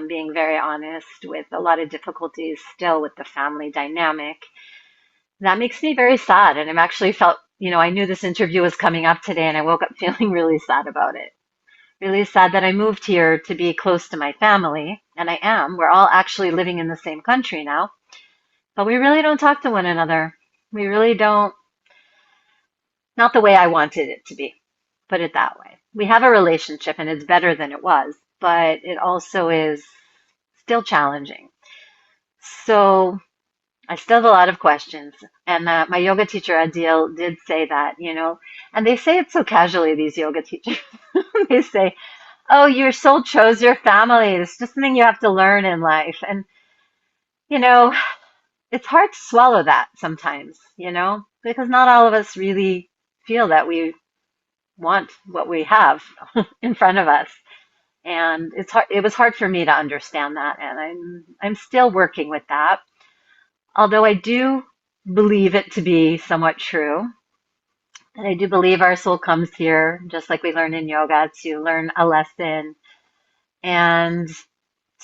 Being very honest with a lot of difficulties still with the family dynamic. That makes me very sad. And I'm actually felt, I knew this interview was coming up today and I woke up feeling really sad about it. Really sad that I moved here to be close to my family. And I am. We're all actually living in the same country now. But we really don't talk to one another. We really don't, not the way I wanted it to be, put it that way. We have a relationship and it's better than it was, but it also is still challenging. So I still have a lot of questions. And my yoga teacher, Adil, did say that, and they say it so casually, these yoga teachers. They say, oh, your soul chose your family. It's just something you have to learn in life. And, you know, it's hard to swallow that sometimes, because not all of us really feel that we want what we have in front of us. And it was hard for me to understand that, and I'm still working with that. Although I do believe it to be somewhat true. And I do believe our soul comes here, just like we learn in yoga, to learn a lesson and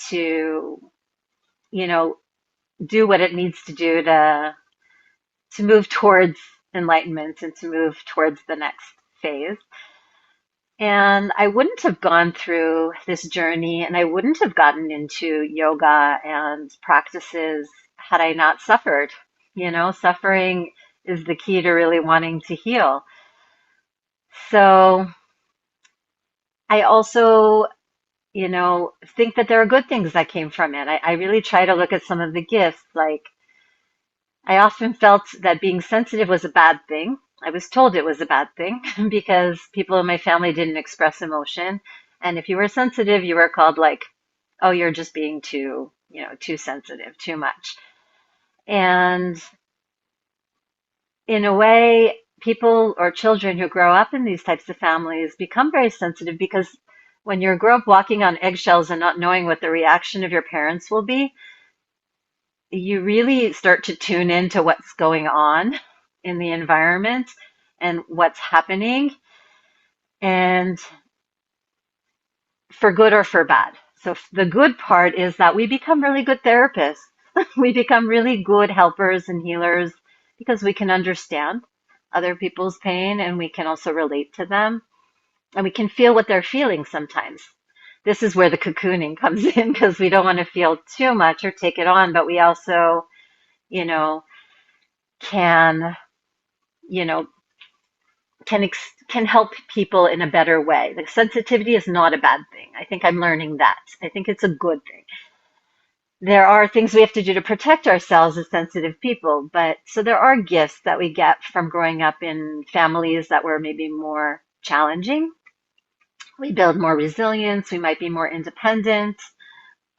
to, you know, do what it needs to do to move towards enlightenment and to move towards the next phase. And I wouldn't have gone through this journey and I wouldn't have gotten into yoga and practices had I not suffered. Suffering is the key to really wanting to heal. So I also, think that there are good things that came from it. I really try to look at some of the gifts. Like, I often felt that being sensitive was a bad thing. I was told it was a bad thing because people in my family didn't express emotion. And if you were sensitive, you were called like, oh, you're just being too sensitive, too much. And in a way, people or children who grow up in these types of families become very sensitive because when you grow up walking on eggshells and not knowing what the reaction of your parents will be, you really start to tune into what's going on in the environment and what's happening, and for good or for bad. So the good part is that we become really good therapists. We become really good helpers and healers because we can understand other people's pain and we can also relate to them and we can feel what they're feeling sometimes. This is where the cocooning comes in because we don't want to feel too much or take it on, but we also, you know, can, you know, can help people in a better way. Like sensitivity is not a bad thing. I think I'm learning that. I think it's a good thing. There are things we have to do to protect ourselves as sensitive people, but so there are gifts that we get from growing up in families that were maybe more challenging. We build more resilience. We might be more independent.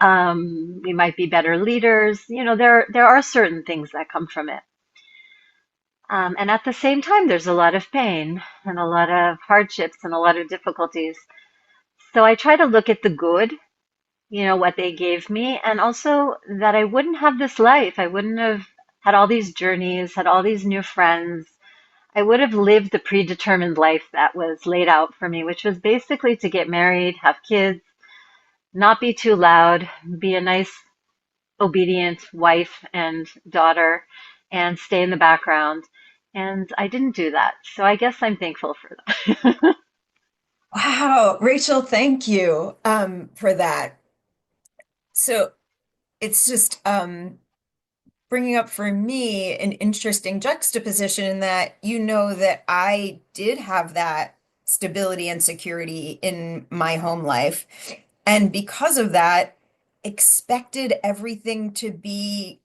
We might be better leaders. There are certain things that come from it. And at the same time, there's a lot of pain and a lot of hardships and a lot of difficulties. So I try to look at the good, what they gave me, and also that I wouldn't have this life. I wouldn't have had all these journeys, had all these new friends. I would have lived the predetermined life that was laid out for me, which was basically to get married, have kids, not be too loud, be a nice, obedient wife and daughter, and stay in the background. And I didn't do that. So I guess I'm thankful for that. Wow, Rachel, thank you for that. So it's just bringing up for me an interesting juxtaposition in that you know that I did have that stability and security in my home life. And because of that, expected everything to be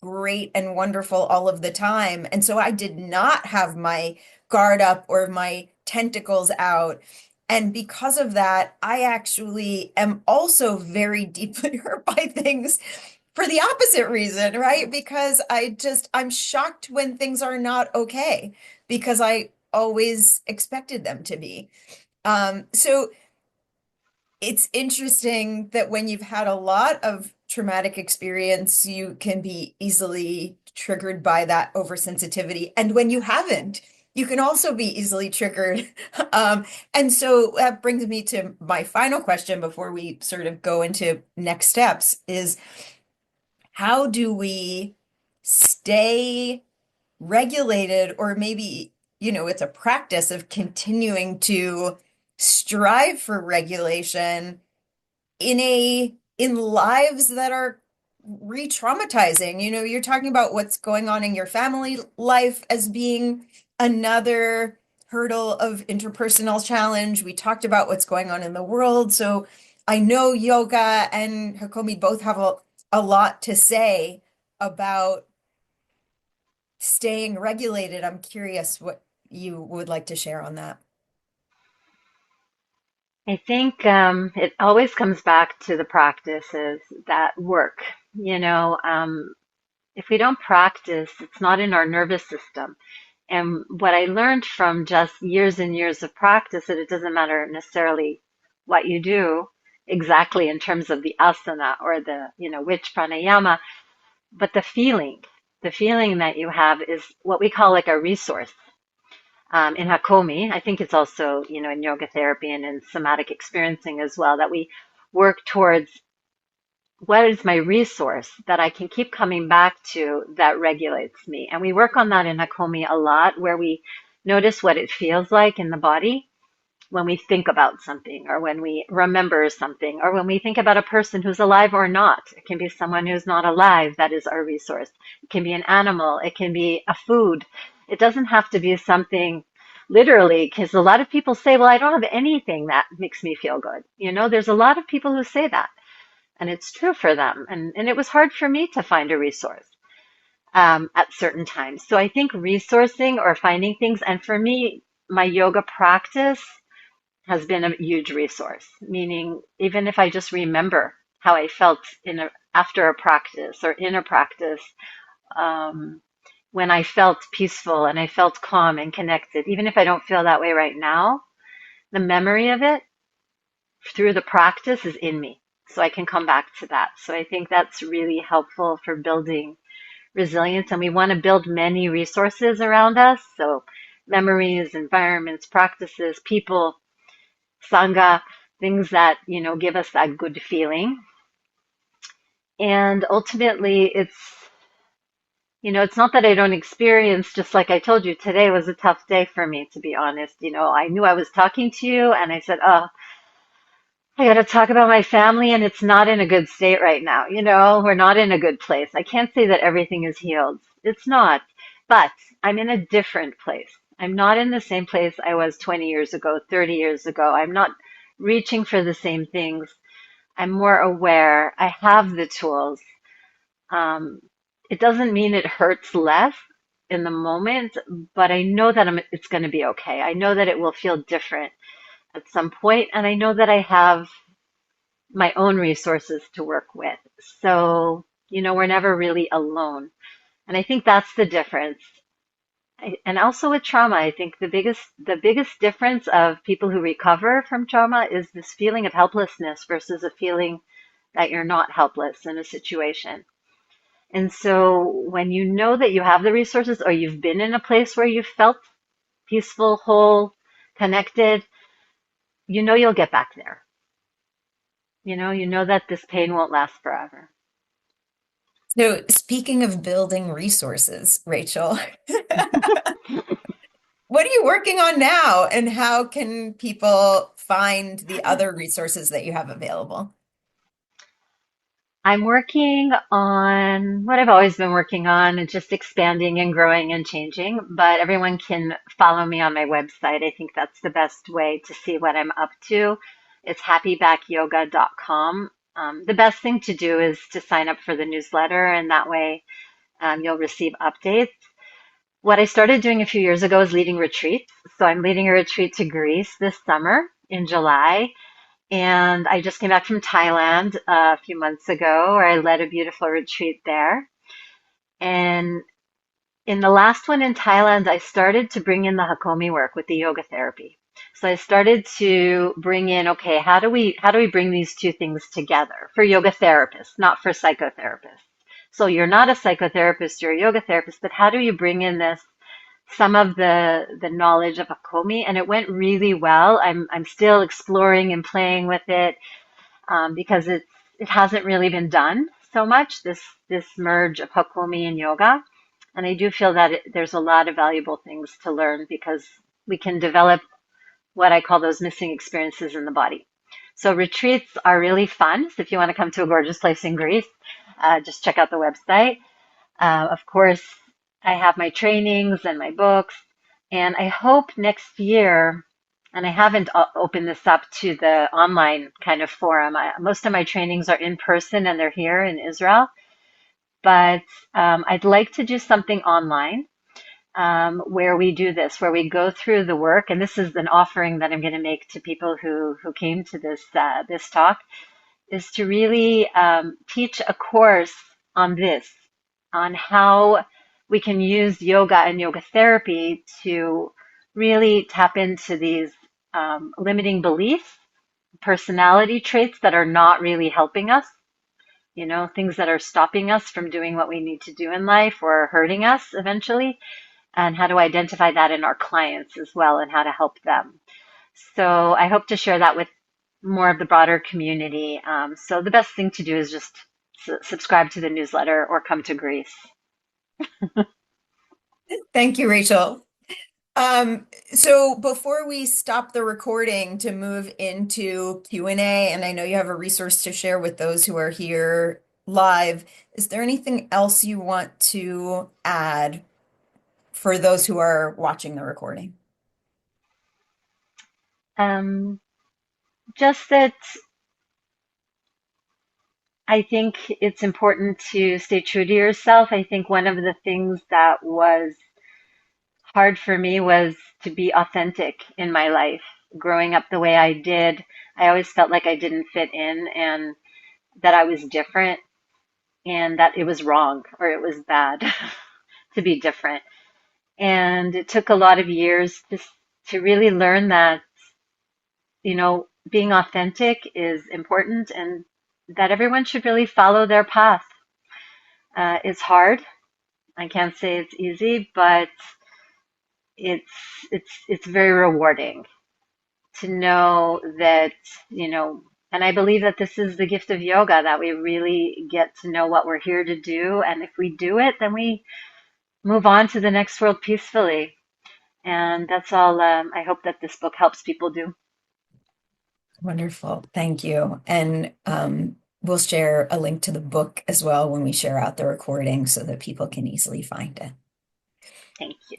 great and wonderful all of the time. And so I did not have my guard up or my tentacles out. And because of that, I actually am also very deeply hurt by things for the opposite reason, right? Because I'm shocked when things are not okay because I always expected them to be. So it's interesting that when you've had a lot of traumatic experience, you can be easily triggered by that oversensitivity. And when you haven't, you can also be easily triggered. And so that brings me to my final question before we sort of go into next steps is how do we stay regulated, or maybe, it's a practice of continuing to strive for regulation in lives that are re-traumatizing. You're talking about what's going on in your family life as being another hurdle of interpersonal challenge. We talked about what's going on in the world. So I know yoga and Hakomi both have a lot to say about staying regulated. I'm curious what you would like to share on that. I think it always comes back to the practices that work. if we don't practice, it's not in our nervous system. And what I learned from just years and years of practice, that it doesn't matter necessarily what you do exactly in terms of the asana or the, which pranayama, but the feeling that you have is what we call like a resource. In Hakomi, I think it's also, in yoga therapy and in somatic experiencing as well, that we work towards what is my resource that I can keep coming back to that regulates me. And we work on that in Hakomi a lot, where we notice what it feels like in the body when we think about something, or when we remember something, or when we think about a person who's alive or not. It can be someone who's not alive, that is our resource. It can be an animal, it can be a food. It doesn't have to be something literally, because a lot of people say, well, I don't have anything that makes me feel good. There's a lot of people who say that, and it's true for them. And it was hard for me to find a resource at certain times. So I think resourcing or finding things, and for me, my yoga practice has been a huge resource, meaning even if I just remember how I felt after a practice or in a practice, um, when I felt peaceful and I felt calm and connected, even if I don't feel that way right now, the memory of it through the practice is in me. So I can come back to that. So I think that's really helpful for building resilience. And we want to build many resources around us. So memories, environments, practices, people, sangha, things that, give us that good feeling. And ultimately, it's not that I don't experience, just like I told you, today was a tough day for me, to be honest. I knew I was talking to you and I said, oh, I got to talk about my family, and it's not in a good state right now. We're not in a good place. I can't say that everything is healed. It's not, but I'm in a different place. I'm not in the same place I was 20 years ago, 30 years ago. I'm not reaching for the same things. I'm more aware. I have the tools. Um, it doesn't mean it hurts less in the moment, but I know that it's going to be okay. I know that it will feel different at some point, and I know that I have my own resources to work with. So, we're never really alone. And I think that's the difference. And also with trauma, I think the biggest difference of people who recover from trauma is this feeling of helplessness versus a feeling that you're not helpless in a situation. And so when you know that you have the resources, or you've been in a place where you felt peaceful, whole, connected, you'll get back there. You know that this pain won't last forever. So, speaking of building resources, Rachel, what are you working on now, and how can people find the other resources that you have available? I'm working on what I've always been working on, and just expanding and growing and changing. But everyone can follow me on my website. I think that's the best way to see what I'm up to. It's happybackyoga.com. The best thing to do is to sign up for the newsletter, and that way you'll receive updates. What I started doing a few years ago is leading retreats. So I'm leading a retreat to Greece this summer in July. And I just came back from Thailand a few months ago, where I led a beautiful retreat there. And in the last one in Thailand, I started to bring in the Hakomi work with the yoga therapy. So I started to bring in, okay, how do we bring these two things together for yoga therapists, not for psychotherapists? So you're not a psychotherapist, you're a yoga therapist, but how do you bring in this some of the knowledge of Hakomi? And it went really well. I'm still exploring and playing with it, because it hasn't really been done so much, this merge of Hakomi and yoga. And I do feel that there's a lot of valuable things to learn, because we can develop what I call those missing experiences in the body. So retreats are really fun. So if you want to come to a gorgeous place in Greece, just check out the website. Of course, I have my trainings and my books, and I hope next year, and I haven't opened this up to the online kind of forum. Most of my trainings are in person, and they're here in Israel, but I'd like to do something online, where we do this, where we go through the work. And this is an offering that I'm going to make to people who came to this talk, is to really teach a course on this. on how we can use yoga and yoga therapy to really tap into these limiting beliefs, personality traits that are not really helping us, things that are stopping us from doing what we need to do in life or hurting us eventually, and how to identify that in our clients as well and how to help them. So I hope to share that with more of the broader community. So the best thing to do is just subscribe to the newsletter or come to Greece. Thank you, Rachel. So before we stop the recording to move into Q&A, and I know you have a resource to share with those who are here live, is there anything else you want to add for those who are watching the recording? Um, just that I think it's important to stay true to yourself. I think one of the things that was hard for me was to be authentic in my life. Growing up the way I did, I always felt like I didn't fit in and that I was different and that it was wrong or it was bad to be different. And it took a lot of years to really learn that, being authentic is important and that everyone should really follow their path. It's hard. I can't say it's easy, but it's it's very rewarding to know that, and I believe that this is the gift of yoga, that we really get to know what we're here to do. And if we do it, then we move on to the next world peacefully. And that's all I hope that this book helps people do. Wonderful. Thank you. And we'll share a link to the book as well when we share out the recording so that people can easily find it. Thank you.